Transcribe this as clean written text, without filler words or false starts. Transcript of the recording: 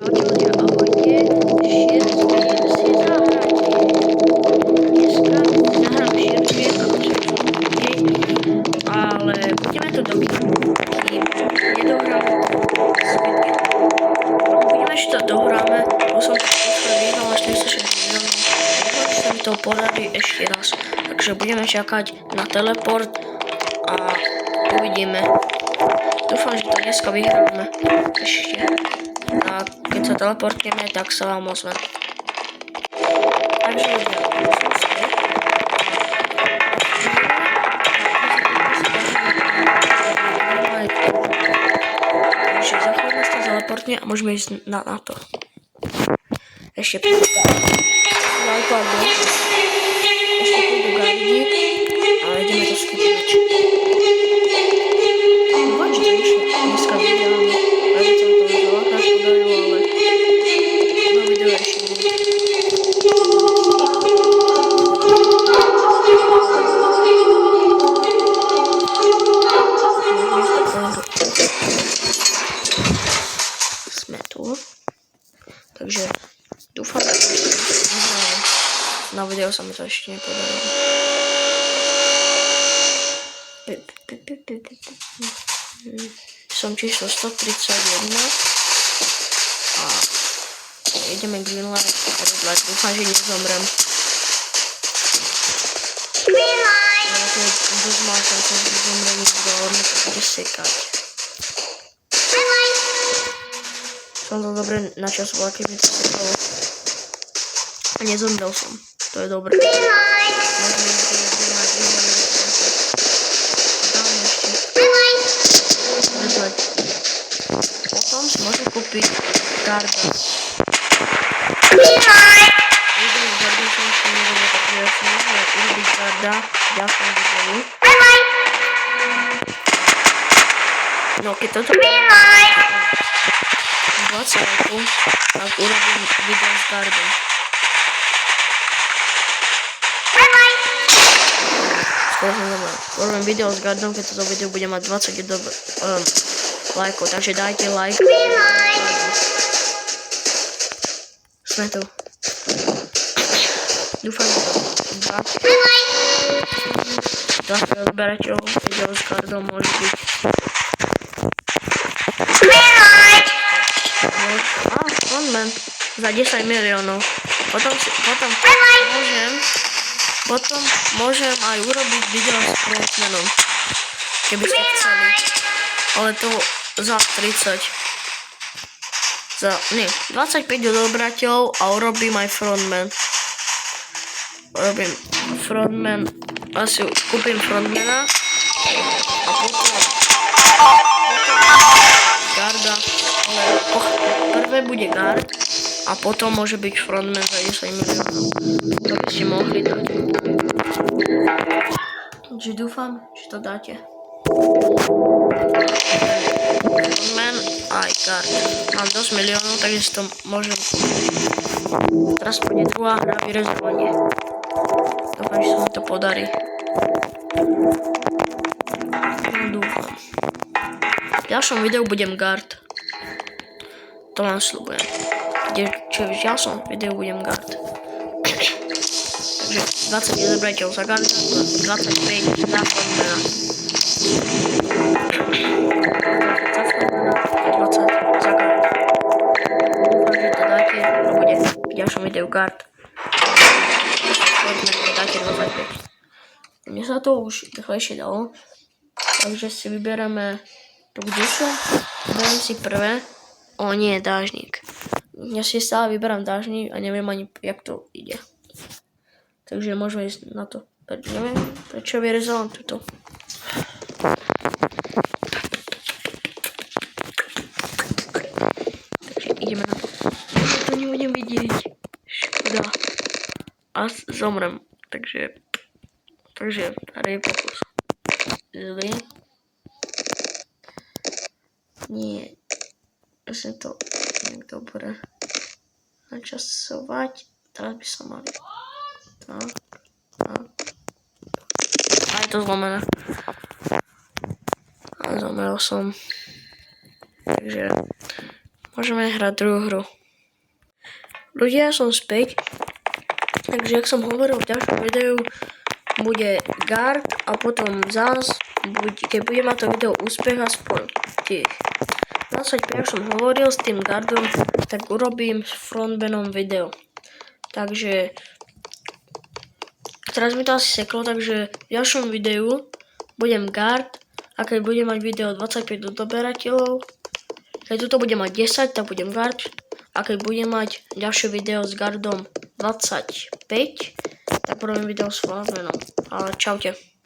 Čaute ľudia, ahojte. Šírček si zahrať. Dneska zahrám šírček, ale budeme to dohrať, kým nedohráme zbytky. Uvidíme, či to dohráme, bo som vyhral na 46 miliónov. Dúfam, že sa mi to podarí ešte raz. Takže budeme čakať na teleport a uvidíme. Dúfam, že to dneska vyhráme ešte. A keď sa teleportneme, tak sa vám ozvem. Takže ľudia, som späť. Takže za chvíľu sa teleportne a môžeme ísť na to. Ešte prídu gardi. Ešte prídu gardi, ale ideme to skúpiť. Dúfam, že to dneska vyhráme. Sme tu. Takže dúfam, že na videu sa mi to ešte nepodarilo. Som číslo 131 a ideme green light a red light. Dúfam, že nezomrem. Green light! Ale to je dosť malá šanca, že nezomrem nikto, ale mi to bude sekať. Som to dobre načasoval, keď mi to sekalo. A nezomrel som. To je dobré. Green light! Môžeme ísť do green light. Dáme ešte. Green light! Red light. Potom si môžem kúpiť garda. Green light! Idem garda, som ešte nerobil, takže ja si môžem urobiť garda v ďalšom videu. Green light! No keď toto 20 rokov, tak urobím video s gardom. Skoro som zabral. Urobím video s gardom, keď toto video bude mať 20 lajkov, takže dajte like. Sme tu. Dúfam, že to dáte odberateľov, video s gardom môže byť. Frontman za 10 miliónov. Potom môžem aj urobiť video s frontmanom, keby ste chceli. Ale to za 30. 25 odobrateľov a urobím aj frontman. Urobím frontman, asi kúpim frontmana a potom garda, ale prvé bude guard a potom môže byť frontman za 10 miliónov. To by ste mohli dať. Takže dúfam, že to dáte. Frontman aj guard. Mám 10 miliónov, takže si to môžem kúpiť. Teraz pôjde druhá hra, vyrezovanie. Dúfam, že sa mi to podarí. Dúfam. V ďalšom videu budem guard. To vám sľubujem. V ďalšom videu budem guard. Takže 20 odobrateľov za guard, 25 za frontmana. 20 za guard. Dúfam, že to dáte, to bude v ďalšom videu guard. Frontman to dáte 25. Mne sa to už rýchlejšie dalo. Takže si vybereme tu, kde som. Vyberám si prvé. O nie, dážnik. Ja si stále vyberám dážnik a neviem ani, jak to ide. Takže môžeme ísť na to. Neviem, prečo vyrezávam túto. Takže ideme na to. To nebudem vidieť. Škoda. A zomrem. Takže tady je pokus. Zlý. Nie. Musím to nejak dobre načasovať. Teraz by som mali. Tak. A je to zlomené. A zomrel som. Takže môžeme hrať druhú hru. Ľudia, ja som späť. Takže, jak som hovoril v ďalšom videu, bude guard a potom zás, keď bude mať to video úspech aspoň tých 25, jak som hovoril s tým guardom, tak urobím s frontbanom video. Takže teraz mi to asi seklo, takže v ďalšom videu budem guard a keď budem mať video 25 odoberateľov, keď toto bude mať 10, tak budem guard. A keď budem mať ďalšie video s guardom 25, tak robím video s frontmanom. Ale čaute.